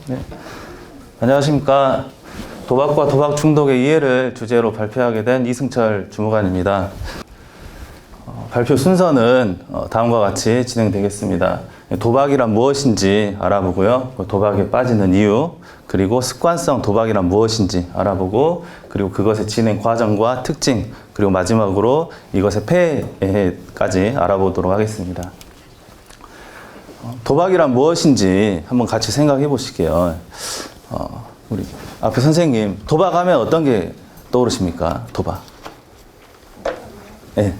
네. 안녕하십니까. 도박과 도박 중독의 이해를 주제로 발표하게 된 이승철 주무관입니다. 발표 순서는 다음과 같이 진행되겠습니다. 도박이란 무엇인지 알아보고요. 도박에 빠지는 이유, 그리고 습관성 도박이란 무엇인지 알아보고, 그리고 그것의 진행 과정과 특징, 그리고 마지막으로 이것의 폐해까지 알아보도록 하겠습니다. 도박이란 무엇인지 한번 같이 생각해 보시게요. 우리 앞에 선생님, 도박하면 어떤 게 떠오르십니까? 도박. 네.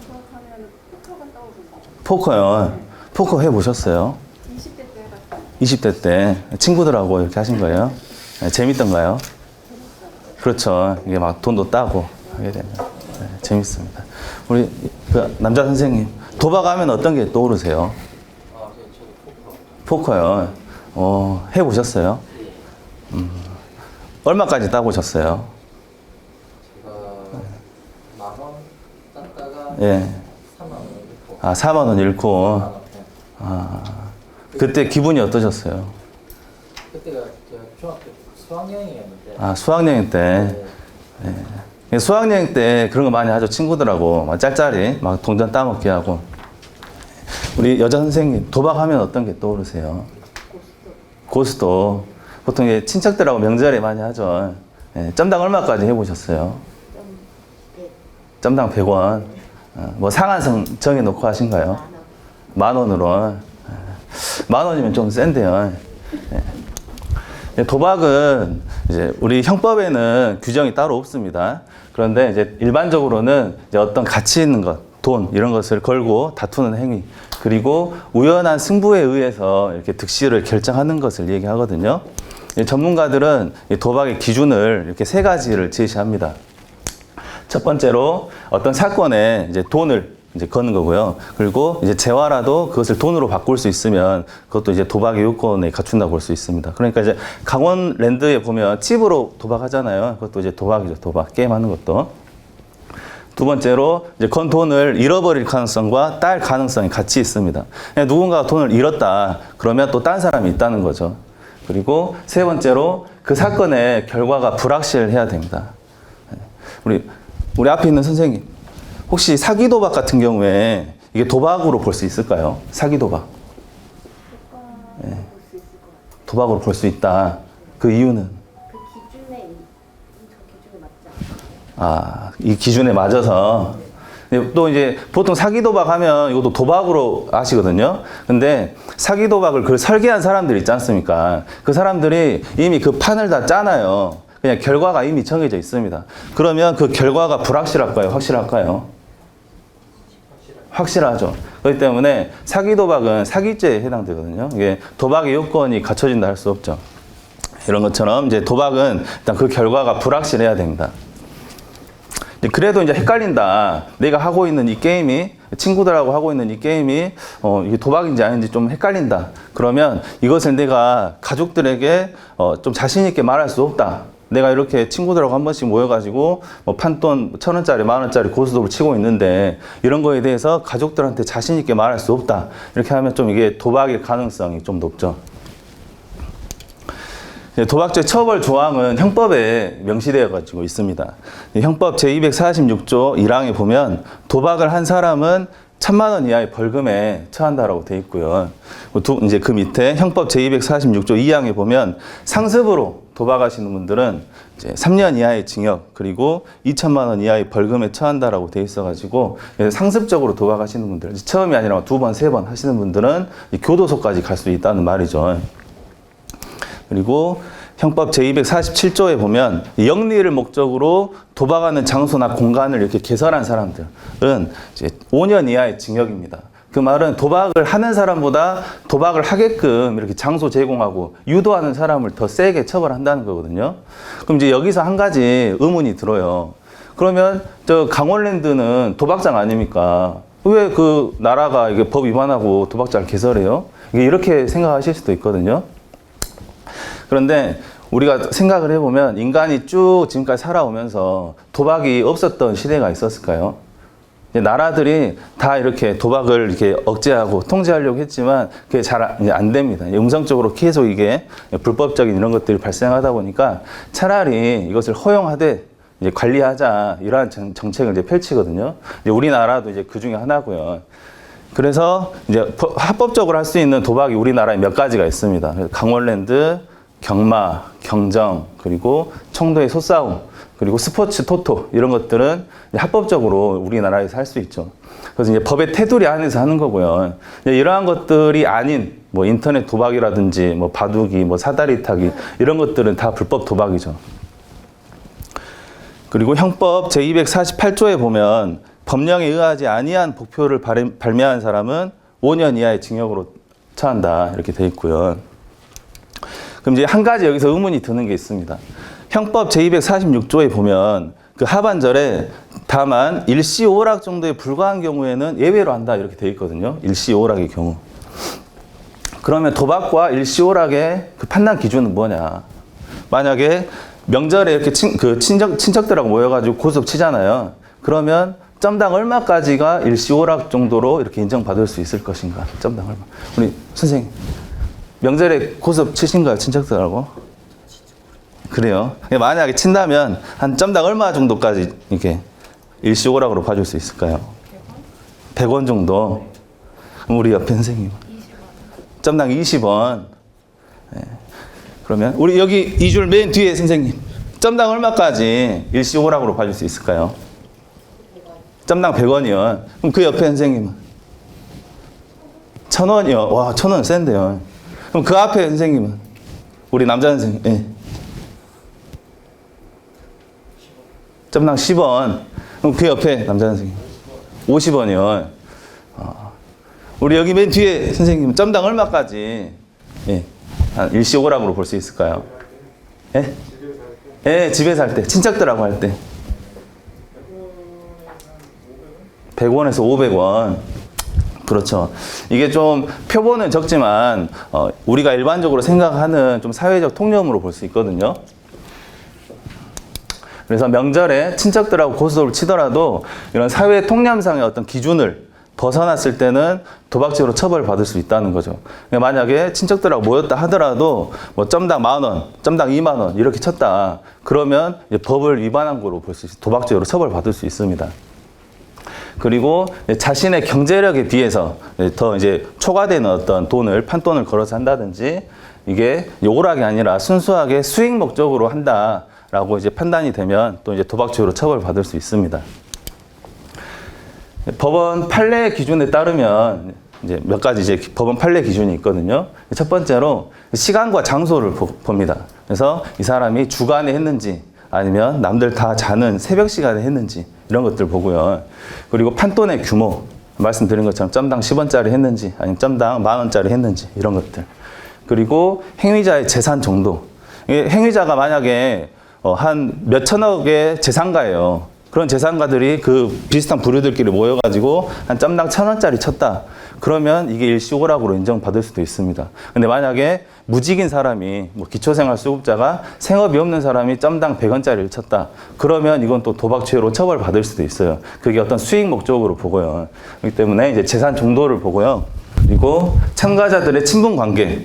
도박하면 포커가 떠오르죠. 포커요. 포커 해보셨어요? 20대 때 해봤어요. 20대 때 친구들하고 이렇게 하신 거예요? 네, 재밌던가요? 그렇죠. 이게 막 돈도 따고 하게 되면 재밌습니다. 우리 그 남자 선생님, 도박하면 어떤 게 떠오르세요? 포커요. 해보셨어요? 얼마까지 따보셨어요? 제가 만원 땄다가 예. 3만 원 잃고. 아, 4만 원 잃고. 아, 그때 기분이 어떠셨어요? 그때가 제가 중학교 수학여행이었는데. 아, 수학여행 때. 네. 수학여행 때 그런 거 많이 하죠. 친구들하고 막 짤짤이 막 동전 따먹기 하고. 우리 여자 선생님, 도박하면 어떤 게 떠오르세요? 고스톱. 보통 이제 친척들하고 명절에 많이 하죠. 예, 점당 얼마까지 해보셨어요? 점당 100원. 뭐 상한선 정해놓고 하신가요? 10,000원으로. 만 원이면 좀 센데요. 예. 도박은 이제 우리 형법에는 규정이 따로 없습니다. 그런데 이제 일반적으로는 이제 어떤 가치 있는 것, 돈 이런 것을 걸고 다투는 행위, 그리고 우연한 승부에 의해서 이렇게 득실을 결정하는 것을 얘기하거든요. 전문가들은 도박의 기준을 이렇게 세 가지를 제시합니다. 첫 번째로 어떤 사건에 이제 돈을 이제 거는 거고요. 그리고 이제 재화라도 그것을 돈으로 바꿀 수 있으면 그것도 이제 도박의 요건에 갖춘다고 볼 수 있습니다. 그러니까 이제 강원랜드에 보면 칩으로 도박하잖아요. 그것도 이제 도박이죠. 도박 게임하는 것도. 두 번째로 이제 건 돈을 잃어버릴 가능성과 딸 가능성이 같이 있습니다. 누군가가 돈을 잃었다 그러면 또 딴 사람이 있다는 거죠. 그리고 세 번째로 그 사건의 결과가 불확실해야 됩니다. 우리 앞에 있는 선생님, 혹시 사기 도박 같은 경우에 이게 도박으로 볼 수 있을까요? 사기 도박. 네. 도박으로 볼 수 있다. 그 이유는? 그 기준에 저 기준에 맞지 않아요. 아, 이 기준에 맞아서. 또 이제 보통 사기 도박하면 이것도 도박으로 아시거든요. 근데 사기 도박을 그 설계한 사람들 있지 않습니까? 그 사람들이 이미 그 판을 다 짜놔요. 그냥 결과가 이미 정해져 있습니다. 그러면 그 결과가 불확실할까요? 확실할까요? 확실하죠. 그렇기 때문에 사기 도박은 사기죄에 해당되거든요. 이게 도박의 요건이 갖춰진다 할 수 없죠. 이런 것처럼 이제 도박은 일단 그 결과가 불확실해야 됩니다. 그래도 이제 헷갈린다. 내가 하고 있는 이 게임이, 친구들하고 하고 있는 이 게임이, 이게 도박인지 아닌지 좀 헷갈린다. 그러면 이것을 내가 가족들에게, 좀 자신있게 말할 수 없다. 내가 이렇게 친구들하고 한 번씩 모여가지고, 뭐 판돈 1,000원짜리, 10,000원짜리 고스톱을 치고 있는데, 이런 거에 대해서 가족들한테 자신있게 말할 수 없다. 이렇게 하면 좀 이게 도박일 가능성이 좀 높죠. 도박죄 처벌 조항은 형법에 명시되어 가지고 있습니다. 형법 제246조 1항에 보면 도박을 한 사람은 1,000만 원 이하의 벌금에 처한다라고 되어 있고요. 이제 그 밑에 형법 제246조 2항에 보면 상습으로 도박하시는 분들은 이제 3년 이하의 징역 그리고 2,000만 원 이하의 벌금에 처한다라고 되어 있어가지고 상습적으로 도박하시는 분들, 처음이 아니라 2번, 3번 하시는 분들은 교도소까지 갈 수 있다는 말이죠. 그리고 형법 제247조에 보면 영리를 목적으로 도박하는 장소나 공간을 이렇게 개설한 사람들은 이제 5년 이하의 징역입니다. 그 말은 도박을 하는 사람보다 도박을 하게끔 이렇게 장소 제공하고 유도하는 사람을 더 세게 처벌한다는 거거든요. 그럼 이제 여기서 한 가지 의문이 들어요. 그러면 저 강원랜드는 도박장 아닙니까? 왜 그 나라가 이게 법 위반하고 도박장을 개설해요? 이렇게 생각하실 수도 있거든요. 그런데 우리가 생각을 해보면 인간이 쭉 지금까지 살아오면서 도박이 없었던 시대가 있었을까요? 이제 나라들이 다 이렇게 도박을 이렇게 억제하고 통제하려고 했지만 그게 잘 이제 안 됩니다. 음성적으로 계속 이게 불법적인 이런 것들이 발생하다 보니까 차라리 이것을 허용하되 이제 관리하자 이러한 정책을 이제 펼치거든요. 이제 우리나라도 이제 그 중에 하나고요. 그래서 이제 합법적으로 할 수 있는 도박이 우리나라에 몇 가지가 있습니다. 강원랜드, 경마, 경정, 그리고 청도의 소싸움, 그리고 스포츠 토토 이런 것들은 합법적으로 우리나라에서 할 수 있죠. 그래서 이제 법의 테두리 안에서 하는 거고요. 이러한 것들이 아닌 뭐 인터넷 도박이라든지 뭐 바둑이, 뭐 사다리 타기 이런 것들은 다 불법 도박이죠. 그리고 형법 제248조에 보면 법령에 의하지 아니한 복표를 발매한 사람은 5년 이하의 징역으로 처한다 이렇게 돼 있고요. 그럼 이제 한 가지 여기서 의문이 드는 게 있습니다. 형법 제246조에 보면 그 하반절에 다만 일시오락 정도에 불과한 경우에는 예외로 한다 이렇게 돼 있거든요. 일시오락의 경우. 그러면 도박과 일시오락의 그 판단 기준은 뭐냐? 만약에 명절에 이렇게 친척들하고 모여가지고 고스톱 치잖아요. 그러면 점당 얼마까지가 일시오락 정도로 이렇게 인정받을 수 있을 것인가? 점당 얼마? 우리 선생님 명절에 고스톱 치신가요? 친척들하고? 그래요. 만약에 친다면 한 점당 얼마 정도까지 이렇게 일시오락으로 봐줄 수 있을까요? 100원 정도. 그럼 우리 옆에 선생님. 점당 20원. 네. 그러면 우리 여기 2줄 맨 뒤에 선생님. 점당 얼마까지 일시오락으로 봐줄 수 있을까요? 점당 100원이요. 그럼 그 옆에 선생님은? 1000원이요. 와, 1000원 센데요. 그럼 그 앞에 선생님은? 우리 남자 선생님. 예. 점당 10원. 그럼 그 옆에 남자 선생님. 50원이요. 우리 여기 맨 뒤에 선생님은 점당 얼마까지 예. 한 일시오락으로 볼 수 있을까요? 예? 예, 집에서 할 때. 친척들하고 할 때. 100원에서 500원. 그렇죠. 이게 좀 표본은 적지만 우리가 일반적으로 생각하는 좀 사회적 통념으로 볼 수 있거든요. 그래서 명절에 친척들하고 고스톱을 치더라도 이런 사회 통념상의 어떤 기준을 벗어났을 때는 도박죄로 처벌받을 수 있다는 거죠. 만약에 친척들하고 모였다 하더라도 뭐 점당 10,000원, 점당 20,000원 이렇게 쳤다. 그러면 이제 법을 위반한 거로 볼 수 있어요. 도박죄로 처벌받을 수 있습니다. 그리고 자신의 경제력에 비해서 더 이제 초과되는 어떤 돈을, 판돈을 걸어서 한다든지 이게 오락이 아니라 순수하게 수익 목적으로 한다라고 이제 판단이 되면 또 이제 도박죄로 처벌받을 수 있습니다. 법원 판례 기준에 따르면 이제 몇 가지 이제 법원 판례 기준이 있거든요. 첫 번째로 시간과 장소를 봅니다. 그래서 이 사람이 주간에 했는지 아니면 남들 다 자는 새벽 시간에 했는지 이런 것들 보고요. 그리고 판돈의 규모, 말씀드린 것처럼 점당 10원짜리 했는지 아니면 점당 10,000원짜리 했는지 이런 것들. 그리고 행위자의 재산 정도. 행위자가 만약에 한 몇천억의 재산가예요. 그런 재산가들이 그 비슷한 부류들끼리 모여가지고 한 점당 1,000원짜리 쳤다. 그러면 이게 일시오락으로 인정받을 수도 있습니다. 근데 만약에 무직인 사람이, 뭐 기초생활수급자가 생업이 없는 사람이 점당 100원짜리를 쳤다. 그러면 이건 또 도박죄로 처벌받을 수도 있어요. 그게 어떤 수익 목적으로 보고요. 그렇기 때문에 이제 재산 정도를 보고요. 그리고 참가자들의 친분 관계.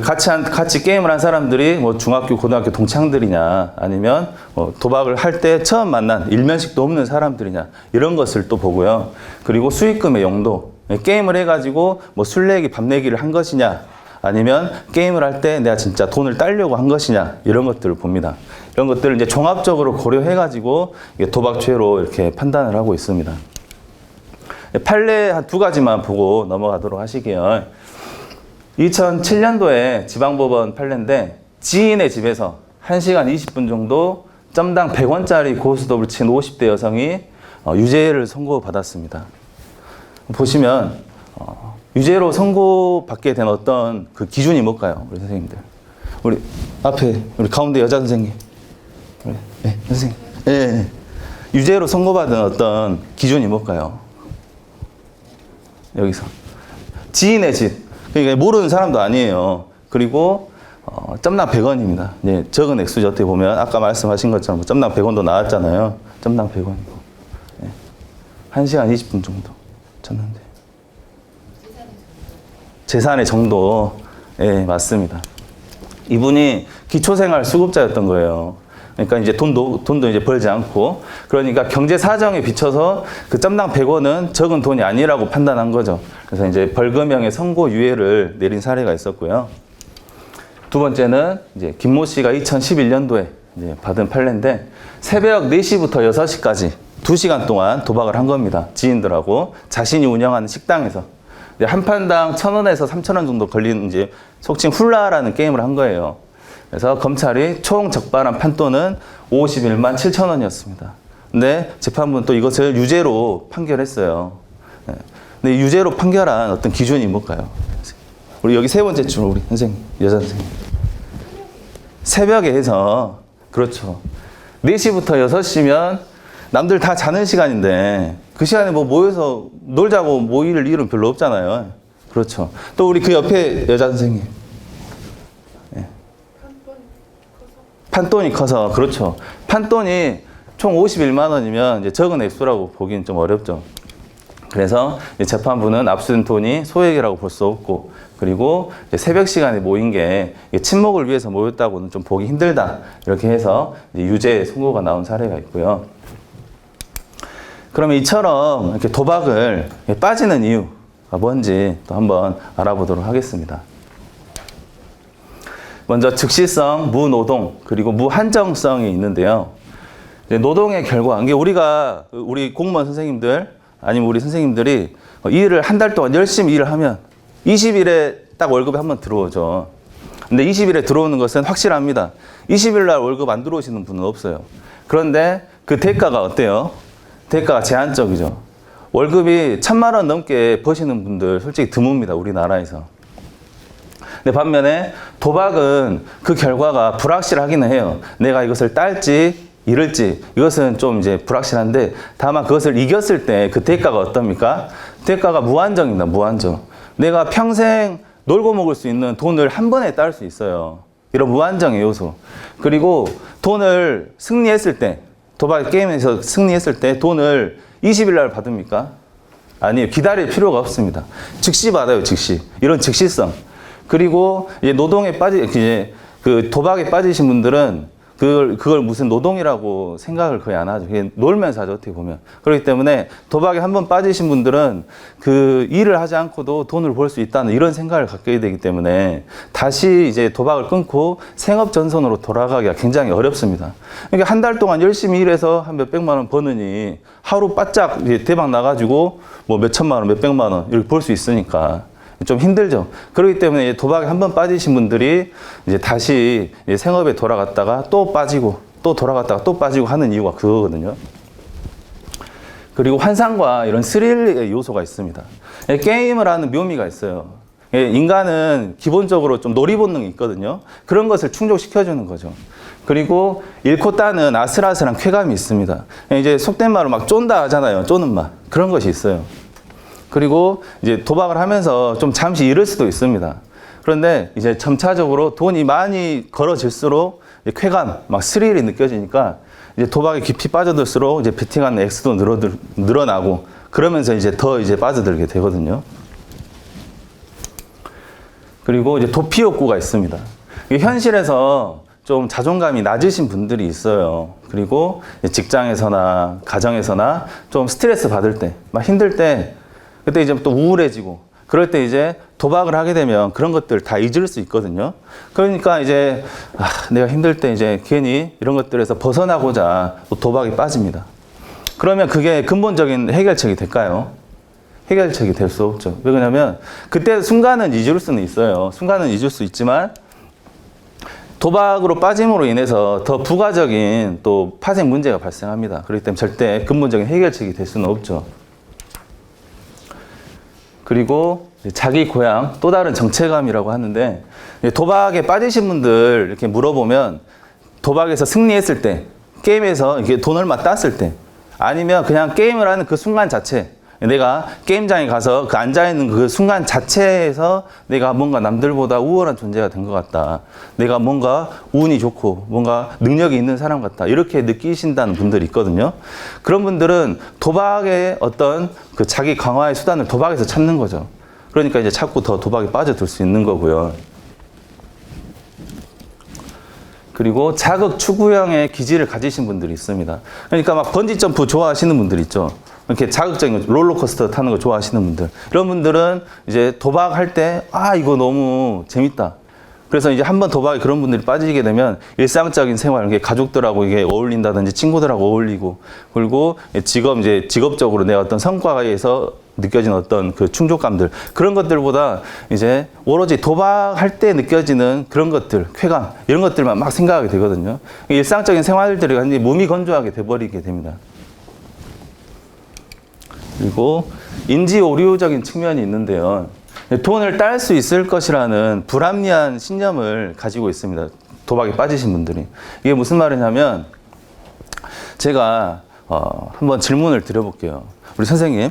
같이 게임을 한 사람들이 뭐 중학교, 고등학교 동창들이냐, 아니면 도박을 할 때 처음 만난 일면식도 없는 사람들이냐, 이런 것을 또 보고요. 그리고 수익금의 용도. 게임을 해가지고 뭐 술 내기, 밥 내기를 한 것이냐, 아니면 게임을 할 때 내가 진짜 돈을 따려고 한 것이냐, 이런 것들을 봅니다. 이런 것들을 이제 종합적으로 고려해가지고 도박죄로 이렇게 판단을 하고 있습니다. 판례 한 2가지만 보고 넘어가도록 하시게요. 2007년도에 지방법원 판례인데 지인의 집에서 1시간 20분 정도 점당 100원짜리 고스톱을 친 50대 여성이 유죄를 선고받았습니다. 보시면 유죄로 선고받게 된 어떤 그 기준이 뭘까요? 우리 선생님들. 우리 앞에 우리 가운데 여자 선생님. 네, 선생님. 네. 유죄로 선고받은 어떤 기준이 뭘까요? 여기서. 지인의 집. 그러니까 모르는 사람도 아니에요. 그리고 점당 100원입니다. 예, 적은 액수죠. 어떻게 보면 아까 말씀하신 것처럼 점당 100원도 나왔잖아요. 점당 100원이고. 예. 1시간 20분 정도 쳤는데. 재산의 정도. 예, 맞습니다. 이분이 기초생활 수급자였던 거예요. 그러니까 이제 돈도 이제 벌지 않고, 그러니까 경제 사정에 비춰서 그 점당 100원은 적은 돈이 아니라고 판단한 거죠. 그래서 이제 벌금형의 선고 유예를 내린 사례가 있었고요. 두 번째는 이제 김모 씨가 2011년도에 이제 받은 판례인데, 새벽 4시부터 6시까지 2시간 동안 도박을 한 겁니다. 지인들하고 자신이 운영하는 식당에서. 한 판당 1,000원에서 3,000원 정도 걸리는 이제 속칭 훌라라는 게임을 한 거예요. 그래서 검찰이 총 적발한 판돈은 51만 7,000원이었습니다. 근데 재판부는 또 이것을 유죄로 판결했어요. 네. 근데 유죄로 판결한 어떤 기준이 뭘까요? 우리 여기 세 번째 줄 우리 선생님, 여자 선생님. 새벽에 해서, 그렇죠. 4시부터 6시면 남들 다 자는 시간인데 그 시간에 뭐 모여서 놀자고 모일 일은 별로 없잖아요. 그렇죠. 또 우리 그 옆에 여자 선생님. 네. 판돈이 커서, 그렇죠. 판돈이 총 51만 원이면 이제 적은 액수라고 보기는 좀 어렵죠. 그래서 재판부는 압수된 돈이 소액이라고 볼 수 없고, 그리고 새벽 시간에 모인 게 친목을 위해서 모였다고는 좀 보기 힘들다. 이렇게 해서 유죄 선고가 나온 사례가 있고요. 그러면 이처럼 이렇게 도박을 빠지는 이유가 뭔지 또 한번 알아보도록 하겠습니다. 먼저 즉시성, 무노동, 그리고 무한정성이 있는데요. 노동의 결과, 이게 우리 공무원 선생님들, 아니면 우리 선생님들이 이 일을 한 달 동안 열심히 일을 하면 20일에 딱 월급이 한번 들어오죠. 근데 20일에 들어오는 것은 확실합니다. 20일 날 월급 안 들어오시는 분은 없어요. 그런데 그 대가가 어때요? 대가가 제한적이죠. 월급이 1,000만 원 넘게 버시는 분들 솔직히 드뭅니다. 우리나라에서. 근데 반면에 도박은 그 결과가 불확실하기는 해요. 내가 이것을 딸지 잃을지 이것은 좀 이제 불확실한데, 다만 그것을 이겼을 때 그 대가가 어떻습니까? 대가가 무한정입니다. 무한정. 내가 평생 놀고 먹을 수 있는 돈을 한 번에 딸 수 있어요. 이런 무한정의 요소. 그리고 돈을 승리했을 때, 도박 게임에서 승리했을 때 돈을 20일 날 받습니까? 아니에요. 기다릴 필요가 없습니다. 즉시 받아요. 즉시. 이런 즉시성. 그리고 이제 노동에 이제 그 도박에 빠지신 분들은 그걸 무슨 노동이라고 생각을 거의 안 하죠. 그냥 놀면서 하죠, 어떻게 보면. 그렇기 때문에 도박에 한번 빠지신 분들은 그 일을 하지 않고도 돈을 벌 수 있다는 이런 생각을 갖게 되기 때문에 다시 이제 도박을 끊고 생업 전선으로 돌아가기가 굉장히 어렵습니다. 그러니까 한 달 동안 열심히 일해서 한 몇백만 원 버느니 하루 바짝 대박 나가지고 뭐 몇천만 원, 몇백만 원 이렇게 벌 수 있으니까 좀 힘들죠. 그렇기 때문에 도박에 한번 빠지신 분들이 이제 다시 생업에 돌아갔다가 또 빠지고 또 돌아갔다가 또 빠지고 하는 이유가 그거거든요. 그리고 환상과 이런 스릴의 요소가 있습니다. 게임을 하는 묘미가 있어요. 인간은 기본적으로 좀 놀이 본능이 있거든요. 그런 것을 충족시켜주는 거죠. 그리고 잃고 따는 아슬아슬한 쾌감이 있습니다. 이제 속된 말로 막 쫀다 하잖아요. 쪼는 맛. 그런 것이 있어요. 그리고 이제 도박을 하면서 좀 잠시 잃을 수도 있습니다. 그런데 이제 점차적으로 돈이 많이 걸어질수록 쾌감, 막 스릴이 느껴지니까 이제 도박에 깊이 빠져들수록 이제 베팅하는 액수도 늘어나고 그러면서 이제 더 이제 빠져들게 되거든요. 그리고 이제 도피 욕구가 있습니다. 현실에서 좀 자존감이 낮으신 분들이 있어요. 그리고 직장에서나 가정에서나 좀 스트레스 받을 때, 막 힘들 때 그때 이제 또 우울해지고 그럴 때 이제 도박을 하게 되면 그런 것들 다 잊을 수 있거든요. 그러니까 이제 내가 힘들 때 이제 괜히 이런 것들에서 벗어나고자 또 도박에 빠집니다. 그러면 그게 근본적인 해결책이 될까요? 해결책이 될 수 없죠. 왜 그러냐면 그때 순간은 잊을 수는 있어요. 순간은 잊을 수 있지만 도박으로 빠짐으로 인해서 더 부가적인 또 파생 문제가 발생합니다. 그렇기 때문에 절대 근본적인 해결책이 될 수는 없죠. 그리고 자기 고향, 또 다른 정체감이라고 하는데 도박에 빠지신 분들 이렇게 물어보면 도박에서 승리했을 때, 게임에서 이렇게 돈 얼마 땄을 때, 아니면 그냥 게임을 하는 그 순간 자체, 내가 게임장에 가서 그 앉아있는 그 순간 자체에서 내가 뭔가 남들보다 우월한 존재가 된 것 같다. 내가 뭔가 운이 좋고 뭔가 능력이 있는 사람 같다. 이렇게 느끼신다는 분들이 있거든요. 그런 분들은 도박의 어떤 그 자기 강화의 수단을 도박에서 찾는 거죠. 그러니까 이제 자꾸 더 도박에 빠져들 수 있는 거고요. 그리고 자극 추구형의 기질을 가지신 분들이 있습니다. 그러니까 막 번지점프 좋아하시는 분들 있죠. 이렇게 자극적인 거, 롤러코스터 타는 거 좋아하시는 분들. 이런 분들은 이제 도박할 때, 아, 이거 너무 재밌다. 그래서 이제 한번 도박에 그런 분들이 빠지게 되면 일상적인 생활, 이게 가족들하고 이게 어울린다든지 친구들하고 어울리고, 그리고 직업적으로 내 어떤 성과에서 느껴지는 어떤 그 충족감들, 그런 것들보다 이제 오로지 도박할 때 느껴지는 그런 것들, 쾌감, 이런 것들만 막 생각하게 되거든요. 일상적인 생활들이 완전히 몸이 건조하게 돼버리게 됩니다. 그리고 인지 오류적인 측면이 있는데요. 돈을 딸 수 있을 것이라는 불합리한 신념을 가지고 있습니다. 도박에 빠지신 분들이. 이게 무슨 말이냐면, 제가 한번 질문을 드려볼게요. 우리 선생님,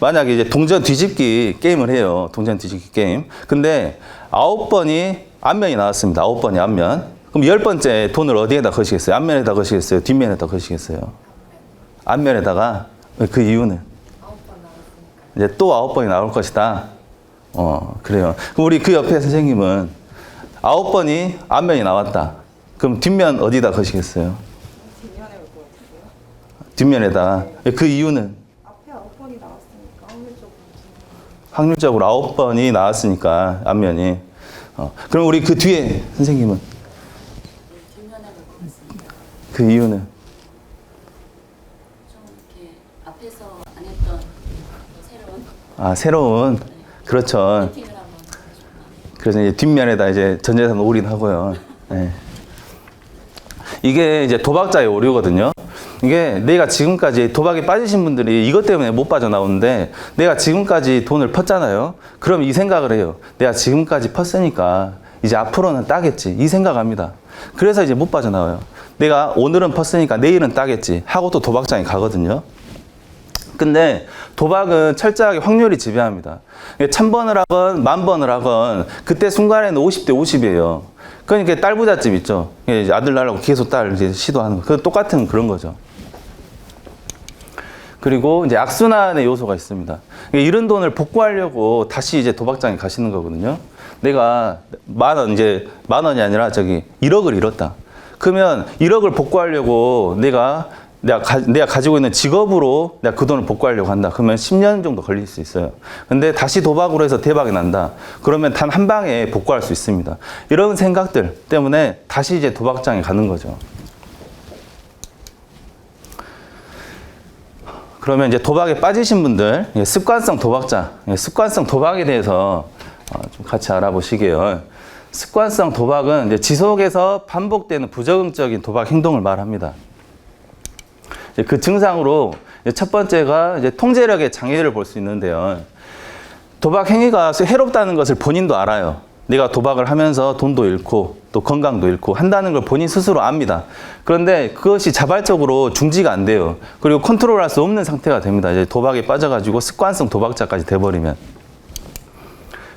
만약에 이제 동전 뒤집기 게임을 해요. 동전 뒤집기 게임. 근데 9번이 앞면이 나왔습니다. 9번이 앞면. 그럼 10번째 돈을 어디에다 거시겠어요? 앞면에다 거시겠어요? 뒷면에다 거시겠어요? 앞면에다가. 그 이유는? 이제 또 9번이 나올 것이다. 그래요. 그럼 우리 그 옆에 선생님은 9번이 앞면이 나왔다. 그럼 뒷면 어디다 거시겠어요? 뒷면에 올 것 같아요. 뒷면에다. 그 이유는? 앞에 9번이 나왔으니까 확률적으로 9번이 나왔으니까 앞면이. 그럼 우리 그 뒤에 선생님은? 뒷면에 볼것 같습니다. 그 이유는? 좀 이렇게 앞에서 안 했던 새로운 새로운. 그렇죠. 세팅을 한번 하고 싶나. 그래서 이제 뒷면에다 이제 전 재산 올인하고요. 네. 이게 이제 도박자의 오류거든요. 이게 내가 지금까지 도박에 빠지신 분들이 이것 때문에 못 빠져나오는데, 내가 지금까지 돈을 펐잖아요. 그럼 이 생각을 해요. 내가 지금까지 펐으니까 이제 앞으로는 따겠지. 이 생각합니다. 그래서 이제 못 빠져나와요. 내가 오늘은 펐으니까 내일은 따겠지 하고 또 도박장에 가거든요. 근데 도박은 철저하게 확률이 지배합니다. 1000번을 하건 10,000번을 하건 그때 순간에는 50대 50이에요. 그러니까 딸부잣집 있죠. 아들 낳으려고 계속 딸 이제 시도하는 거. 그 똑같은 그런 거죠. 그리고 이제 악순환의 요소가 있습니다. 잃은 돈을 복구하려고 다시 이제 도박장에 가시는 거거든요. 내가 10,000원, 이제 10,000원이 아니라 1억을 잃었다. 그러면 1억을 복구하려고 내가 가지고 있는 직업으로 내가 그 돈을 복구하려고 한다. 그러면 10년 정도 걸릴 수 있어요. 근데 다시 도박으로 해서 대박이 난다. 그러면 단 한 방에 복구할 수 있습니다. 이런 생각들 때문에 다시 이제 도박장에 가는 거죠. 그러면 이제 도박에 빠지신 분들, 습관성 도박자, 습관성 도박에 대해서 좀 같이 알아보시게요. 습관성 도박은 이제 지속해서 반복되는 부적응적인 도박 행동을 말합니다. 그 증상으로 첫 번째가 이제 통제력의 장애를 볼 수 있는데요. 도박 행위가 해롭다는 것을 본인도 알아요. 내가 도박을 하면서 돈도 잃고 또 건강도 잃고 한다는 걸 본인 스스로 압니다. 그런데 그것이 자발적으로 중지가 안 돼요. 그리고 컨트롤할 수 없는 상태가 됩니다. 이제 도박에 빠져가지고 습관성 도박자까지 돼버리면.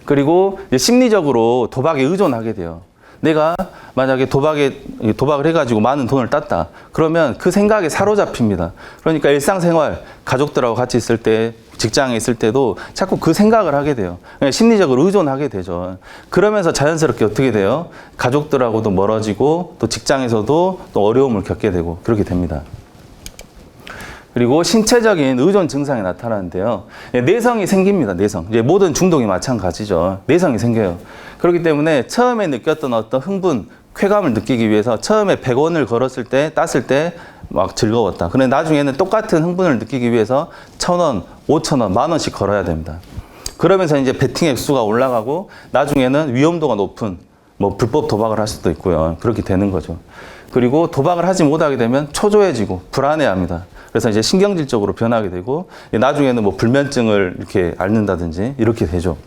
그리고 이제 심리적으로 도박에 의존하게 돼요. 내가 만약에 도박을 해가지고 많은 돈을 땄다. 그러면 그 생각에 사로잡힙니다. 그러니까 일상생활, 가족들하고 같이 있을 때, 직장에 있을 때도 자꾸 그 생각을 하게 돼요. 심리적으로 의존하게 되죠. 그러면서 자연스럽게 어떻게 돼요? 가족들하고도 멀어지고 또 직장에서도 또 어려움을 겪게 되고 그렇게 됩니다. 그리고 신체적인 의존 증상이 나타나는데요. 내성이 생깁니다. 내성. 이제 모든 중독이 마찬가지죠. 내성이 생겨요. 그렇기 때문에 처음에 느꼈던 어떤 흥분, 쾌감을 느끼기 위해서 처음에 100원을 걸었을 때, 땄을 때 막 즐거웠다. 그런데 나중에는 똑같은 흥분을 느끼기 위해서 1,000원, 5,000원, 10,000원씩 걸어야 됩니다. 그러면서 이제 베팅 액수가 올라가고 나중에는 위험도가 높은 뭐 불법 도박을 할 수도 있고요. 그렇게 되는 거죠. 그리고 도박을 하지 못하게 되면 초조해지고 불안해합니다. 그래서 이제 신경질적으로 변하게 되고 나중에는 뭐 불면증을 이렇게 앓는다든지 이렇게 되죠.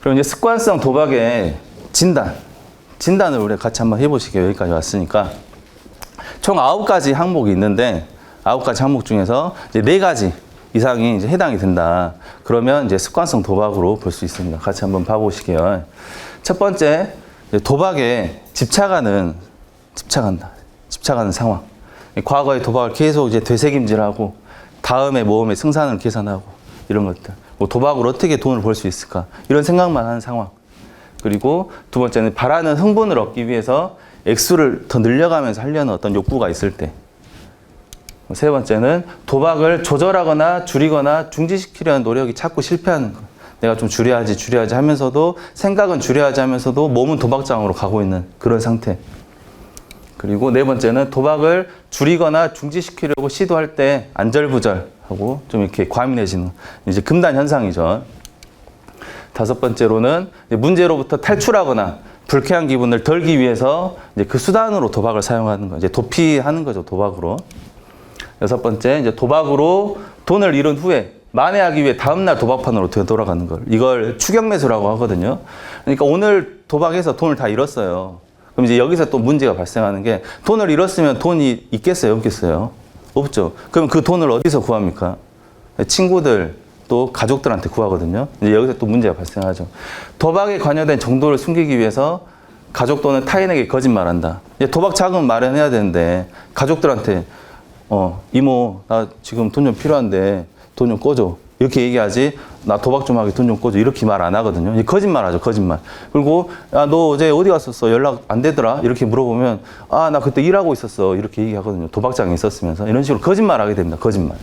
그럼 이제 습관성 도박의 진단을 우리 같이 한번 해보시게요. 여기까지 왔으니까 총 9가지 항목이 있는데 9가지 항목 중에서 이제 4가지 이상이 이제 해당이 된다. 그러면 이제 습관성 도박으로 볼 수 있습니다. 같이 한번 봐보시게요. 첫 번째, 도박에 집착하는 상황. 과거의 도박을 계속 이제 되새김질하고 다음에 모험의 승산을 계산하고 이런 것들. 뭐 도박으로 어떻게 돈을 벌 수 있을까? 이런 생각만 하는 상황. 그리고 두 번째는 바라는 흥분을 얻기 위해서 액수를 더 늘려가면서 하려는 어떤 욕구가 있을 때. 세 번째는 도박을 조절하거나 줄이거나 중지시키려는 노력이 자꾸 실패하는 것. 내가 좀 줄여야지 하면서도 생각은 줄여야지 하면서도 몸은 도박장으로 가고 있는 그런 상태. 그리고 네 번째는 도박을 줄이거나 중지시키려고 시도할 때 안절부절하고 좀 이렇게 과민해지는 이제 금단 현상이죠. 다섯 번째로는 문제로부터 탈출하거나 불쾌한 기분을 덜기 위해서 이제 그 수단으로 도박을 사용하는 거. 이제 도피하는 거죠, 도박으로. 여섯 번째, 이제 도박으로 돈을 잃은 후에 만회하기 위해 다음날 도박판으로 되돌아가는 걸. 이걸 추격매수라고 하거든요. 그러니까 오늘 도박해서 돈을 다 잃었어요. 그럼 이제 여기서 또 문제가 발생하는 게 돈을 잃었으면 돈이 있겠어요, 없겠어요? 없죠. 그럼 그 돈을 어디서 구합니까? 친구들, 또 가족들한테 구하거든요. 이제 여기서 또 문제가 발생하죠. 도박에 관여된 정도를 숨기기 위해서 가족 또는 타인에게 거짓말한다. 이제 도박 자금 마련해야 되는데 가족들한테 이모 나 지금 돈 좀 필요한데 돈 좀 꿔줘 이렇게 얘기하지 나 도박 좀 하게 돈 좀 꿔줘 이렇게 말 안 하거든요. 이제 거짓말하죠, 거짓말. 그리고 야, 너 어제 어디 갔었어? 연락 안 되더라? 이렇게 물어보면 아, 나 그때 일하고 있었어 이렇게 얘기하거든요. 도박장에 있었으면서 이런 식으로 거짓말하게 됩니다. 거짓말.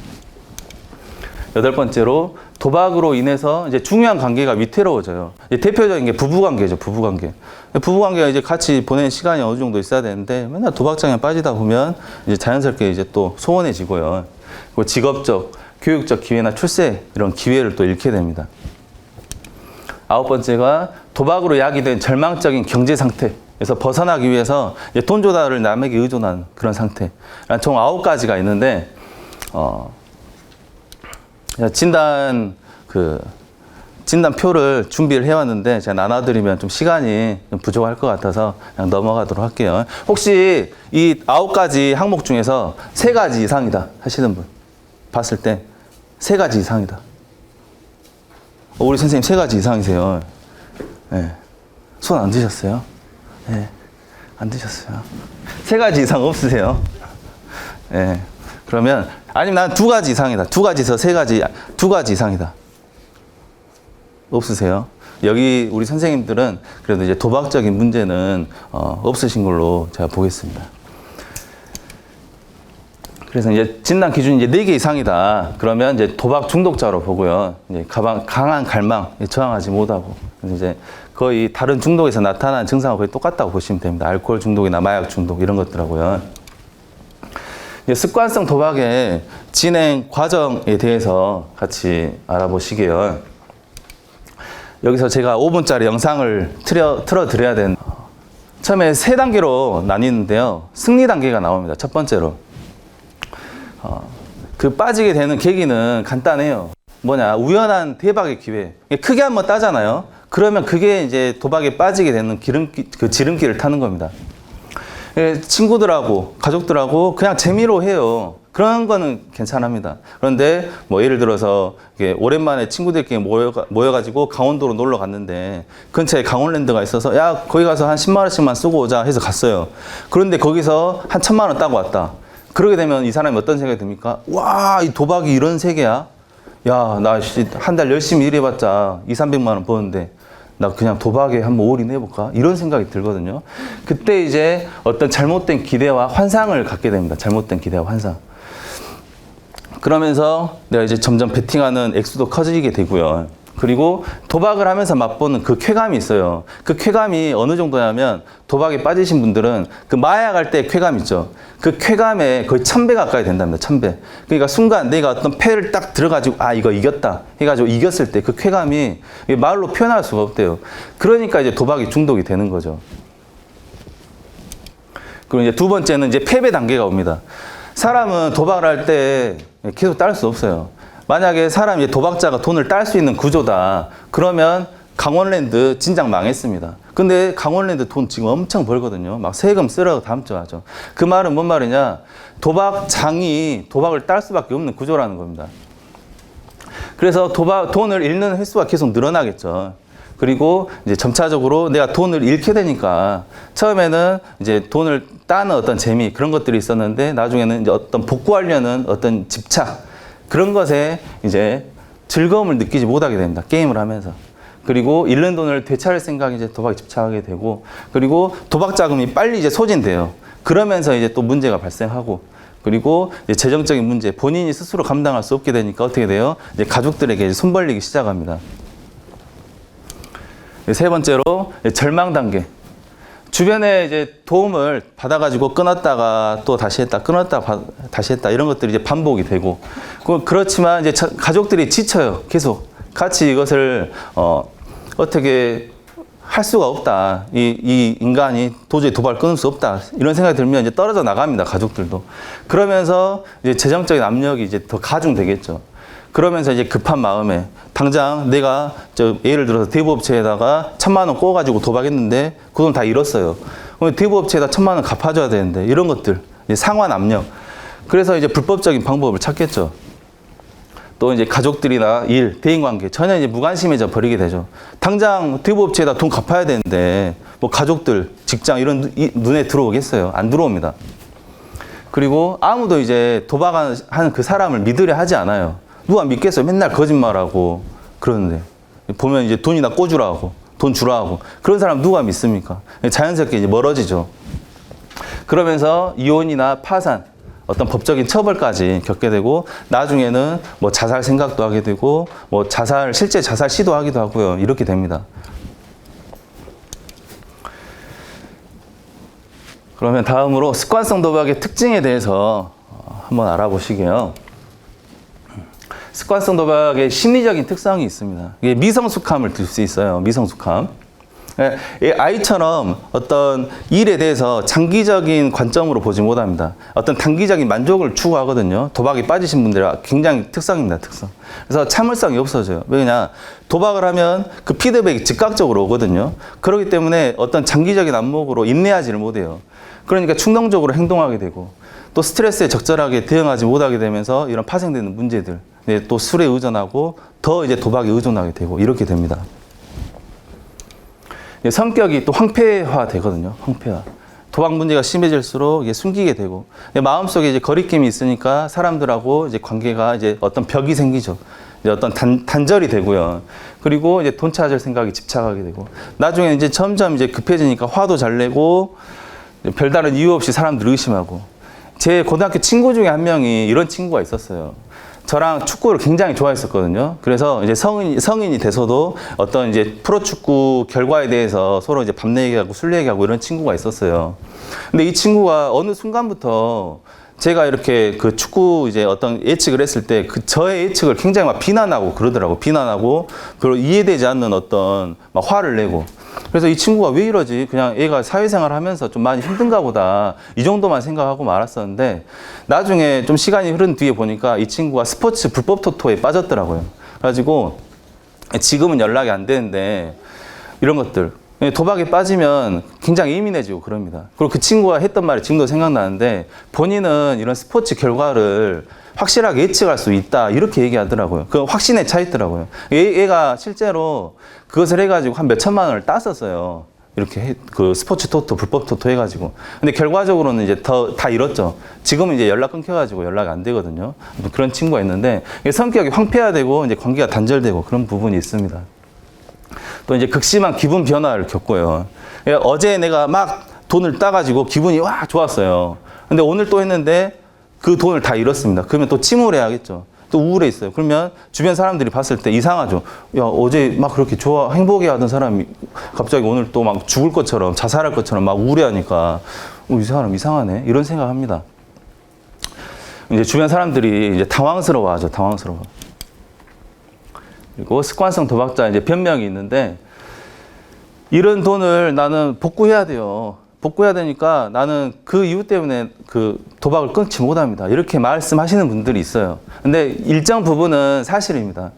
여덟 번째로 도박으로 인해서 이제 중요한 관계가 위태로워져요. 이제 대표적인 게 부부관계죠, 부부관계. 부부관계가 이제 같이 보내는 시간이 어느 정도 있어야 되는데 맨날 도박장에 빠지다 보면 이제 자연스럽게 이제 또 소원해지고요. 그리고 직업적, 교육적 기회나 출세 이런 기회를 또 잃게 됩니다. 아홉 번째가 도박으로 야기된 절망적인 경제 상태에서 벗어나기 위해서 이제 돈 조달을 남에게 의존하는 그런 상태. 총 9가지가 있는데 진단표를 준비를 해왔는데 제가 나눠드리면 좀 시간이 좀 부족할 것 같아서 그냥 넘어가도록 할게요. 혹시 이 9가지 항목 중에서 3가지 이상이다 하시는 분 봤을 때 3가지 이상이다. 우리 선생님 3가지 이상이세요. 네. 손 안 드셨어요? 네. 안 드셨어요. 3가지 이상 없으세요? 네. 그러면 아니면 난 2가지 이상이다. 2가지에서 3가지, 2가지 이상이다. 없으세요? 여기 우리 선생님들은 그래도 이제 도박적인 문제는 없으신 걸로 제가 보겠습니다. 그래서 이제 진단 기준이 이제 4개 이상이다. 그러면 이제 도박 중독자로 보고요. 이제 강한 갈망, 저항하지 못하고. 그래서 이제 거의 다른 중독에서 나타나는 증상하고 거의 똑같다고 보시면 됩니다. 알코올 중독이나 마약 중독 이런 것들하고요. 습관성 도박의 진행 과정에 대해서 같이 알아보시게요. 여기서 제가 5분짜리 영상을 틀어드려야 되는 처음에 3단계로 나뉘는데요. 승리 단계가 나옵니다. 첫 번째로. 그 빠지게 되는 계기는 간단해요. 뭐냐, 우연한 대박의 기회. 크게 한번 따잖아요. 그러면 그게 이제 도박에 빠지게 되는 지름길을 타는 겁니다. 친구들하고 가족들하고 그냥 재미로 해요. 그런 거는 괜찮합니다. 그런데 뭐 예를 들어서 오랜만에 친구들끼리 모여가지고 강원도로 놀러 갔는데 근처에 강원랜드가 있어서 야 거기 가서 한 10만 원씩만 쓰고 오자 해서 갔어요. 그런데 거기서 한 1,000만 원 따고 왔다. 그러게 되면 이 사람이 어떤 생각이 듭니까? 와, 이 도박이 이런 세계야? 야, 나 한 달 열심히 일해봤자 200~300만 원 버는데 나 그냥 도박에 한번 올인해볼까? 이런 생각이 들거든요. 그때 이제 어떤 잘못된 기대와 환상을 갖게 됩니다. 잘못된 기대와 환상. 그러면서 내가 이제 점점 베팅하는 액수도 커지게 되고요. 그리고 도박을 하면서 맛보는 그 쾌감이 있어요. 그 쾌감이 어느 정도냐면 도박에 빠지신 분들은 그 마약할 때 쾌감 있죠. 그 쾌감에 거의 1000배 가까이 된답니다. 1000배. 그러니까 순간 내가 어떤 패를 딱 들어가지고 아 이거 이겼다 해가지고 이겼을 때 그 쾌감이 말로 표현할 수가 없대요. 그러니까 이제 도박이 중독이 되는 거죠. 그리고 이제 두 번째는 이제 패배 단계가 옵니다. 사람은 도박을 할 때 계속 딸 수 없어요. 만약에 사람이 도박자가 돈을 딸 수 있는 구조다. 그러면 강원랜드 진작 망했습니다. 근데 강원랜드 돈 지금 엄청 벌거든요. 막 세금 쓰라고 담죠. 그 말은 뭔 말이냐? 도박장이 도박을 딸 수밖에 없는 구조라는 겁니다. 그래서 돈을 잃는 횟수가 계속 늘어나겠죠. 그리고 이제 점차적으로 내가 돈을 잃게 되니까 처음에는 이제 돈을 따는 어떤 재미 그런 것들이 있었는데 나중에는 이제 어떤 복구하려는 어떤 집착 그런 것에 이제 즐거움을 느끼지 못하게 됩니다. 게임을 하면서. 그리고 잃는 돈을 되찾을 생각에 이제 도박에 집착하게 되고 그리고 도박 자금이 빨리 이제 소진돼요. 그러면서 이제 또 문제가 발생하고 그리고 이제 재정적인 문제 본인이 스스로 감당할 수 없게 되니까 어떻게 돼요? 이제 가족들에게 이제 손 벌리기 시작합니다. 세 번째로 절망 단계. 주변에 이제 도움을 받아가지고 끊었다가 또 다시 했다, 끊었다가 다시 했다 이런 것들이 이제 반복이 되고 그렇지만 이제 가족들이 지쳐요. 계속 같이 이것을 어떻게 할 수가 없다. 이 인간이 도저히 도박을 끊을 수 없다. 이런 생각이 들면 이제 떨어져 나갑니다. 가족들도. 그러면서 이제 재정적인 압력이 이제 더 가중되겠죠. 그러면서 이제 급한 마음에 당장 내가 예를 들어서 대부업체에다가 1,000만 원 꼬가지고 도박했는데 그 돈 다 잃었어요. 그럼 대부업체에다 1,000만 원 갚아줘야 되는데 이런 것들 이제 상환 압력. 그래서 이제 불법적인 방법을 찾겠죠. 또 이제 가족들이나 일, 대인관계 전혀 이제 무관심해져 버리게 되죠. 당장 대부업체에다 돈 갚아야 되는데 뭐 가족들, 직장 이런 눈에 들어오겠어요? 안 들어옵니다. 그리고 아무도 이제 도박하는 그 사람을 믿으려 하지 않아요. 누가 믿겠어요? 맨날 거짓말하고 그러는데 보면 이제 돈이나 꿔주라 고 돈 주라 고 그런 사람 누가 믿습니까? 자연스럽게 이제 멀어지죠. 그러면서 이혼이나 파산 어떤 법적인 처벌까지 겪게 되고 나중에는 뭐 자살 생각도 하게 되고 뭐 실제 자살 시도하기도 하고요. 이렇게 됩니다. 그러면 다음으로 습관성 도박의 특징에 대해서 한번 알아보시게요. 습관성 도박의 심리적인 특성이 있습니다. 이게 미성숙함을 들 수 있어요. 미성숙함. 아이처럼 어떤 일에 대해서 장기적인 관점으로 보지 못합니다. 어떤 단기적인 만족을 추구하거든요. 도박에 빠지신 분들의 굉장히 특성입니다. 특성. 그래서 참을성이 없어져요. 왜냐? 도박을 하면 그 피드백이 즉각적으로 오거든요. 그렇기 때문에 어떤 장기적인 안목으로 인내하지를 못해요. 그러니까 충동적으로 행동하게 되고 또 스트레스에 적절하게 대응하지 못하게 되면서 이런 파생되는 문제들, 또 술에 의존하고 더 이제 도박에 의존하게 되고 이렇게 됩니다. 성격이 또 황폐화 되거든요. 황폐화. 도박 문제가 심해질수록 이게 숨기게 되고 마음속에 이제 거리낌이 있으니까 사람들하고 이제 관계가 이제 어떤 벽이 생기죠. 이제 어떤 단절이 되고요. 그리고 이제 돈 찾을 생각이 집착하게 되고 나중에 이제 점점 이제 급해지니까 화도 잘 내고 별다른 이유 없이 사람들 의심하고 제 고등학교 친구 중에 한 명이 이런 친구가 있었어요. 저랑 축구를 굉장히 좋아했었거든요. 그래서 이제 성인이 돼서도 어떤 이제 프로축구 결과에 대해서 서로 이제 밤내 얘기하고 술 얘기하고 이런 친구가 있었어요. 근데 이 친구가 어느 순간부터 제가 이렇게 그 축구 이제 어떤 예측을 했을 때 저의 예측을 굉장히 막 비난하고 그러더라고. 비난하고 그리고 이해되지 않는 어떤 막 화를 내고. 그래서 이 친구가 왜 이러지? 그냥 얘가 사회생활 하면서 좀 많이 힘든가 보다. 이 정도만 생각하고 말았었는데 나중에 좀 시간이 흐른 뒤에 보니까 이 친구가 스포츠 불법 토토에 빠졌더라고요. 그래가지고 지금은 연락이 안 되는데 이런 것들. 도박에 빠지면 굉장히 예민해지고 그럽니다. 그리고 그 친구가 했던 말이 지금도 생각나는데 본인은 이런 스포츠 결과를 확실하게 예측할 수 있다 이렇게 얘기하더라고요. 그 확신에 차 있더라고요. 얘가 실제로 그것을 해가지고 한 몇 천만 원을 땄었어요. 이렇게 그 스포츠 토토 불법 토토 해가지고. 근데 결과적으로는 이제 다 잃었죠. 지금은 이제 연락 끊겨가지고 연락이 안 되거든요. 그런 친구가 있는데 성격이 황폐화되고 이제 관계가 단절되고 그런 부분이 있습니다. 또 이제 극심한 기분 변화를 겪고요. 어제 내가 막 돈을 따가지고 기분이 와 좋았어요. 근데 오늘 또 했는데 그 돈을 다 잃었습니다. 그러면 또 침울해야겠죠. 또 우울해 있어요. 그러면 주변 사람들이 봤을 때 이상하죠. 야, 어제 막 그렇게 행복해 하던 사람이 갑자기 오늘 또 막 죽을 것처럼 자살할 것처럼 막 우울해하니까 이 사람 이상하네. 이런 생각합니다. 이제 주변 사람들이 이제 당황스러워하죠. 당황스러워. 그리고 습관성 도박자 이제 변명이 있는데 이런 돈을 나는 복구해야 돼요. 복구해야 되니까 나는 그 이유 때문에 그 도박을 끊지 못합니다. 이렇게 말씀하시는 분들이 있어요. 근데 일정 부분은 사실입니다.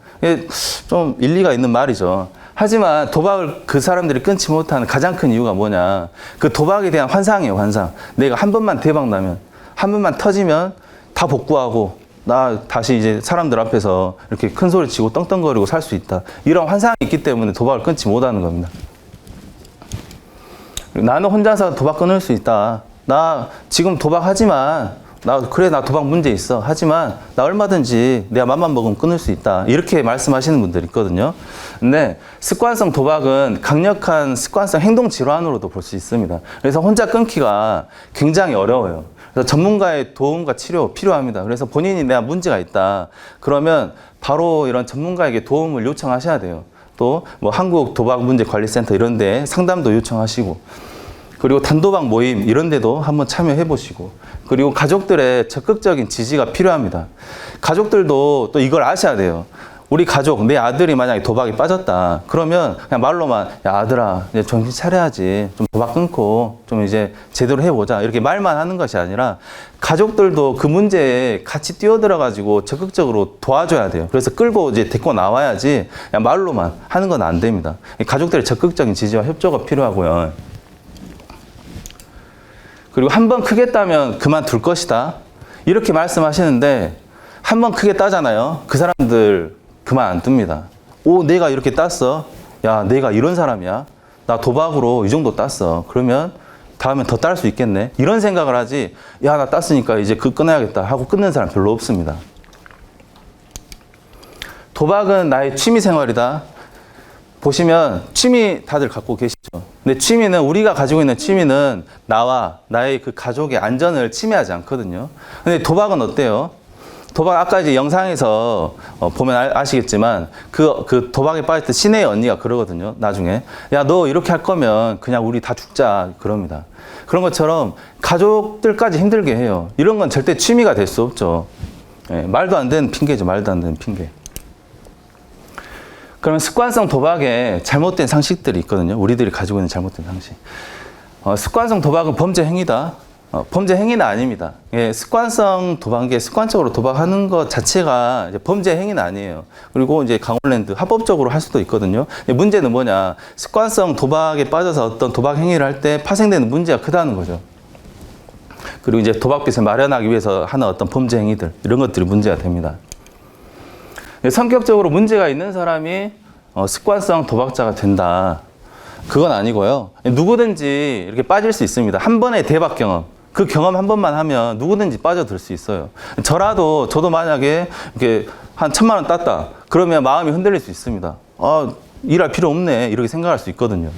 좀 일리가 있는 말이죠. 하지만 도박을 그 사람들이 끊지 못하는 가장 큰 이유가 뭐냐. 그 도박에 대한 환상이에요, 환상. 내가 한 번만 대박 나면, 한 번만 터지면 다 복구하고, 나 다시 이제 사람들 앞에서 이렇게 큰 소리 치고 떵떵거리고 살 수 있다. 이런 환상이 있기 때문에 도박을 끊지 못하는 겁니다. 나는 혼자서 도박 끊을 수 있다. 나 지금 도박하지만, 나 도박 문제 있어. 하지만 나 얼마든지 내가 맘만 먹으면 끊을 수 있다. 이렇게 말씀하시는 분들이 있거든요. 근데 습관성 도박은 강력한 습관성 행동 질환으로도 볼 수 있습니다. 그래서 혼자 끊기가 굉장히 어려워요. 그래서 전문가의 도움과 치료 필요합니다. 그래서 본인이 내가 문제가 있다. 그러면 바로 이런 전문가에게 도움을 요청하셔야 돼요. 또 뭐 한국 도박 문제 관리센터 이런 데 상담도 요청하시고, 그리고 단도박 모임 이런 데도 한번 참여해 보시고, 그리고 가족들의 적극적인 지지가 필요합니다. 가족들도 또 이걸 아셔야 돼요. 우리 가족, 내 아들이 만약에 도박에 빠졌다. 그러면 그냥 말로만, 야, 아들아, 이제 정신 차려야지. 좀 도박 끊고 좀 이제 제대로 해보자. 이렇게 말만 하는 것이 아니라 가족들도 그 문제에 같이 뛰어들어가지고 적극적으로 도와줘야 돼요. 그래서 끌고 이제 데리고 나와야지 그냥 말로만 하는 건 안 됩니다. 가족들의 적극적인 지지와 협조가 필요하고요. 그리고 한 번 크게 따면 그만둘 것이다. 이렇게 말씀하시는데 한 번 크게 따잖아요. 그 사람들 그만 안 뜹니다. 오, 내가 이렇게 땄어. 야, 내가 이런 사람이야. 나 도박으로 이 정도 땄어. 그러면 다음엔 더 딸 수 있겠네. 이런 생각을 하지. 야, 나 땄으니까 이제 그 끊어야겠다 하고 끊는 사람 별로 없습니다. 도박은 나의 취미 생활이다. 보시면 취미 다들 갖고 계시죠. 근데 취미는, 우리가 가지고 있는 취미는 나와 나의 그 가족의 안전을 침해하지 않거든요. 근데 도박은 어때요? 도박, 아까 이제 영상에서 보면 아시겠지만 그 도박에 빠질 때 시내의 언니가 그러거든요. 나중에, 야, 너 이렇게 할 거면 그냥 우리 다 죽자, 그럽니다. 그런 것처럼 가족들까지 힘들게 해요. 이런 건 절대 취미가 될 수 없죠. 예, 말도 안 되는 핑계죠. 말도 안 되는 핑계. 그러면 습관성 도박에 잘못된 상식들이 있거든요. 우리들이 가지고 있는 잘못된 상식. 습관성 도박은 범죄 행위다. 범죄 행위는 아닙니다. 예, 습관성 도박에 습관적으로 도박하는 것 자체가 이제 범죄 행위는 아니에요. 그리고 이제 강원랜드 합법적으로 할 수도 있거든요. 문제는 뭐냐? 습관성 도박에 빠져서 어떤 도박 행위를 할 때 파생되는 문제가 크다는 거죠. 그리고 이제 도박빚을 마련하기 위해서 하는 어떤 범죄 행위들, 이런 것들이 문제가 됩니다. 성격적으로 문제가 있는 사람이 습관성 도박자가 된다. 그건 아니고요. 누구든지 이렇게 빠질 수 있습니다. 한 번의 대박 경험. 그 경험 한 번만 하면 누구든지 빠져들 수 있어요. 저도 만약에 이렇게 한 1,000만 원 땄다. 그러면 마음이 흔들릴 수 있습니다. 일할 필요 없네. 이렇게 생각할 수 있거든요.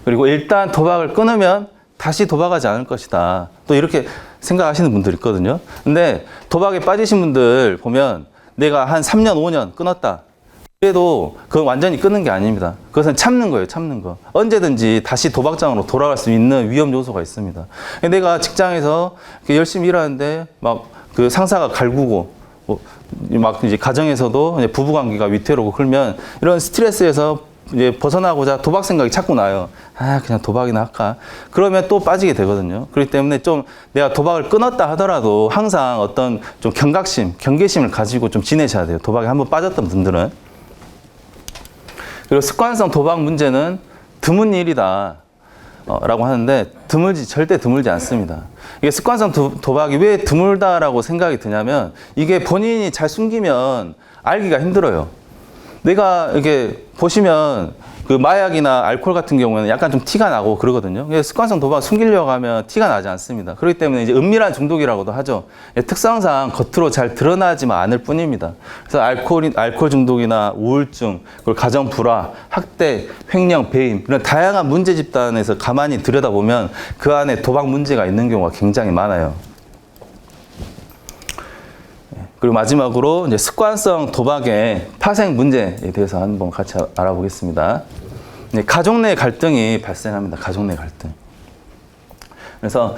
그리고 일단 도박을 끊으면 다시 도박하지 않을 것이다. 또 이렇게 생각하시는 분들 있거든요. 근데 도박에 빠지신 분들 보면 내가 한 3년, 5년 끊었다. 그래도 그건 완전히 끊는 게 아닙니다. 그것은 참는 거예요, 참는 거. 언제든지 다시 도박장으로 돌아갈 수 있는 위험 요소가 있습니다. 내가 직장에서 열심히 일하는데 막 그 상사가 갈구고, 막 이제 가정에서도 이제 부부관계가 위태롭고 그러면 이런 스트레스에서 이제 벗어나고자 도박 생각이 자꾸 나요. 그냥 도박이나 할까? 그러면 또 빠지게 되거든요. 그렇기 때문에 좀 내가 도박을 끊었다 하더라도 항상 어떤 좀 경각심, 경계심을 가지고 좀 지내셔야 돼요. 도박에 한번 빠졌던 분들은. 그리고 습관성 도박 문제는 드문 일이다 라고 하는데 절대 드물지 않습니다. 이게 습관성 도박이 왜 드물다라고 생각이 드냐면 이게 본인이 잘 숨기면 알기가 힘들어요. 내가 이렇게 보시면 그 마약이나 알코올 같은 경우에는 약간 좀 티가 나고 그러거든요. 습관성 도박 숨기려고 하면 티가 나지 않습니다. 그렇기 때문에 이제 은밀한 중독이라고도 하죠. 특성상 겉으로 잘 드러나지만 않을 뿐입니다. 그래서 알코올 중독이나 우울증, 그리고 가정 불화, 학대, 횡령, 배임 이런 다양한 문제 집단에서 가만히 들여다보면 그 안에 도박 문제가 있는 경우가 굉장히 많아요. 그리고 마지막으로 이제 습관성 도박의 파생 문제에 대해서 한번 같이 알아보겠습니다. 가족 내 갈등이 발생합니다. 가족 내 갈등. 그래서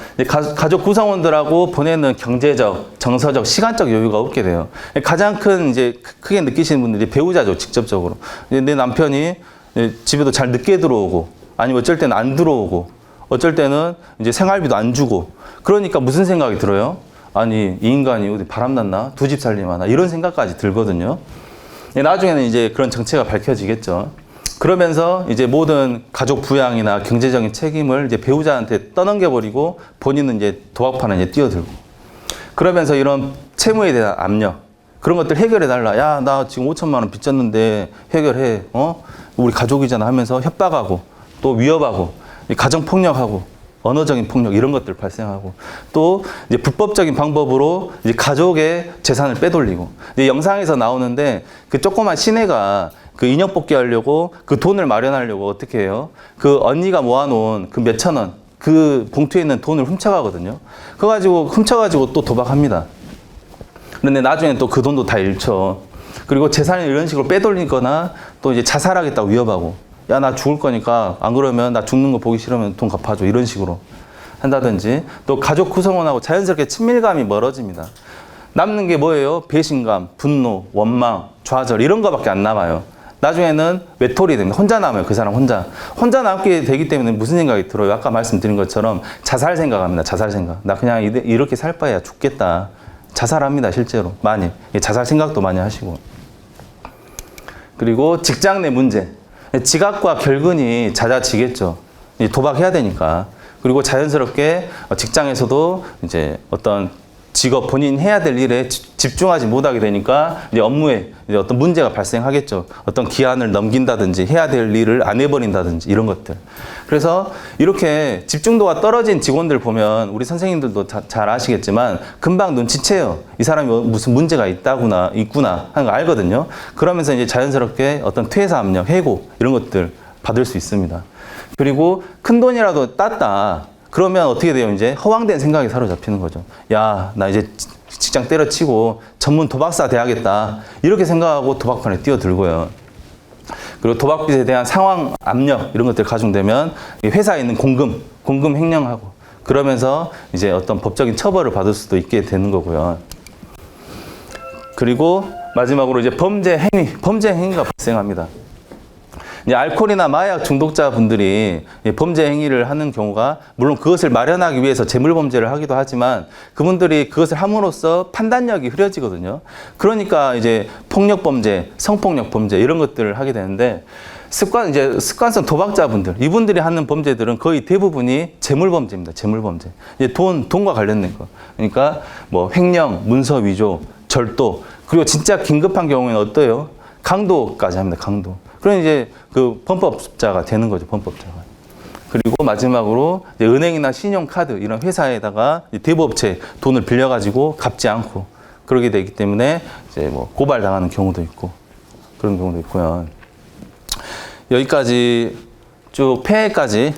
가족 구성원들하고 보내는 경제적, 정서적, 시간적 여유가 없게 돼요. 가장 큰 이제 크게 느끼시는 분들이 배우자죠, 직접적으로. 내 남편이 집에도 잘 늦게 들어오고, 아니면 어쩔 때는 안 들어오고, 어쩔 때는 이제 생활비도 안 주고. 그러니까 무슨 생각이 들어요? 아니, 이 인간이 어디 바람났나? 두 집 살림하나? 이런 생각까지 들거든요. 나중에는 이제 그런 정체가 밝혀지겠죠. 그러면서 이제 모든 가족 부양이나 경제적인 책임을 이제 배우자한테 떠넘겨버리고 본인은 이제 도박판에 이제 뛰어들고, 그러면서 이런 채무에 대한 압력, 그런 것들 해결해달라. 야, 나 지금 5천만 원 빚졌는데 해결해. 우리 가족이잖아 하면서 협박하고, 또 위협하고, 가정폭력하고, 언어적인 폭력 이런 것들 발생하고, 또 이제 불법적인 방법으로 이제 가족의 재산을 빼돌리고, 이제 영상에서 나오는데 그 조그만 시내가 그 인형 뽑기 하려고 그 돈을 마련하려고 어떻게 해요? 그 언니가 모아놓은 그 몇천 원, 그 봉투에 있는 돈을 훔쳐가거든요. 그거 가지고 훔쳐가지고 또 도박합니다. 그런데 나중에 또 그 돈도 다 잃죠. 그리고 재산을 이런 식으로 빼돌리거나 또 이제 자살하겠다고 위협하고, 야, 나 죽을 거니까 안 그러면 나 죽는 거 보기 싫으면 돈 갚아줘. 이런 식으로 한다든지, 또 가족 구성원하고 자연스럽게 친밀감이 멀어집니다. 남는 게 뭐예요? 배신감, 분노, 원망, 좌절 이런 거밖에 안 남아요. 나중에는 외톨이 됩니다. 혼자 남아요. 그 사람 혼자 남게 되기 때문에 무슨 생각이 들어요? 아까 말씀드린 것처럼 자살 생각합니다. 자살 생각. 나 그냥 이렇게 살 바에야 죽겠다. 자살합니다. 실제로 많이. 자살 생각도 많이 하시고. 그리고 직장 내 문제. 지각과 결근이 잦아지겠죠. 도박해야 되니까. 그리고 자연스럽게 직장에서도 이제 어떤 직업 본인 해야 될 일에 집중하지 못하게 되니까 이제 업무에 이제 어떤 문제가 발생하겠죠. 어떤 기한을 넘긴다든지 해야 될 일을 안 해버린다든지 이런 것들. 그래서 이렇게 집중도가 떨어진 직원들 보면 우리 선생님들도 잘 아시겠지만 금방 눈치채요. 이 사람이 무슨 문제가 있구나 하는 거 알거든요. 그러면서 이제 자연스럽게 어떤 퇴사 압력, 해고 이런 것들 받을 수 있습니다. 그리고 큰 돈이라도 땄다. 그러면 어떻게 돼요? 이제 허황된 생각에 사로잡히는 거죠. 야, 나 이제 직장 때려치고 전문 도박사 돼야겠다. 이렇게 생각하고 도박판에 뛰어들고요. 그리고 도박빚에 대한 상황 압력 이런 것들 가중되면 회사에 있는 공금 횡령하고, 그러면서 이제 어떤 법적인 처벌을 받을 수도 있게 되는 거고요. 그리고 마지막으로 이제 범죄 행위가 발생합니다. 이제 알코올이나 마약 중독자분들이 범죄 행위를 하는 경우가, 물론 그것을 마련하기 위해서 재물범죄를 하기도 하지만 그분들이 그것을 함으로써 판단력이 흐려지거든요. 그러니까 이제 폭력범죄, 성폭력범죄 이런 것들을 하게 되는데, 습관성 도박자분들, 이분들이 하는 범죄들은 거의 대부분이 재물범죄입니다. 재물범죄. 이제 돈과 관련된 거. 그러니까 뭐 횡령, 문서 위조, 절도, 그리고 진짜 긴급한 경우에는 어때요? 강도까지 합니다. 강도. 그럼 이제 그 범법자가 되는 거죠. 범법자가. 그리고 마지막으로 이제 은행이나 신용카드 이런 회사에다가 대부업체 돈을 빌려가지고 갚지 않고 그러게 되기 때문에 이제 뭐 고발당하는 경우도 있고 그런 경우도 있고요. 여기까지 쭉 폐해까지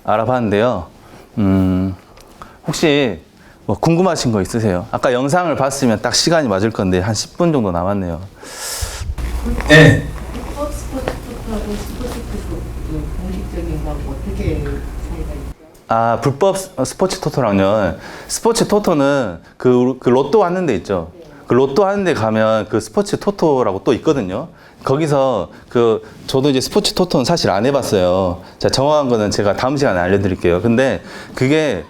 알아봤는데요. 혹시 뭐 궁금하신 거 있으세요? 아까 영상을 봤으면 딱 시간이 맞을 건데 한 10분 정도 남았네요. 네. 불법 스포츠 토토하고 스포츠 토토 공식적인 거하고 어떻게 차이가 있죠? 불법 스포츠 토토랑요. 스포츠 토토는 그 로또 하는 데 있죠. 그 로또 하는 데 가면 그 스포츠 토토라고 또 있거든요. 거기서 저도 이제 스포츠 토토는 사실 안 해봤어요. 자, 정확한 거는 제가 다음 시간에 알려드릴게요. 근데 그게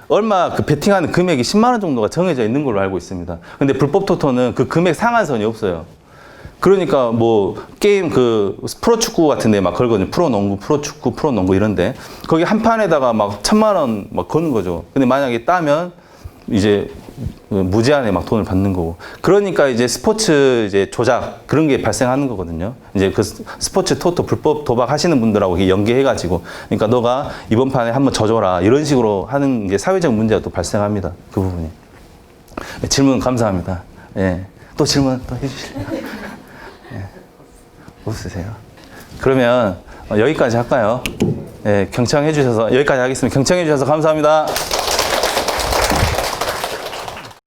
얼마 베팅하는 금액이 10만 원 정도가 정해져 있는 걸로 알고 있습니다. 근데 불법 토토는 그 금액 상한선이 없어요. 그러니까 뭐 게임 프로축구 같은 데 막 걸거든요. 프로농구, 프로축구, 프로농구 이런데 거기 한 판에다가 막 1,000만 원 막 거는 거죠. 근데 만약에 따면 이제 무제한에 막 돈을 받는 거고. 그러니까 이제 스포츠 이제 조작 그런 게 발생하는 거거든요. 이제 그 스포츠 토토 불법 도박 하시는 분들하고 연계해가지고, 그러니까 너가 이번 판에 한번 져줘라 이런 식으로 하는 게 사회적 문제가 또 발생합니다. 그 부분이. 네, 질문 감사합니다. 예. 또 질문 또 해주실래요? 예. 없으세요? 그러면 여기까지 할까요? 예, 경청해 주셔서 여기까지 하겠습니다. 경청해 주셔서 감사합니다.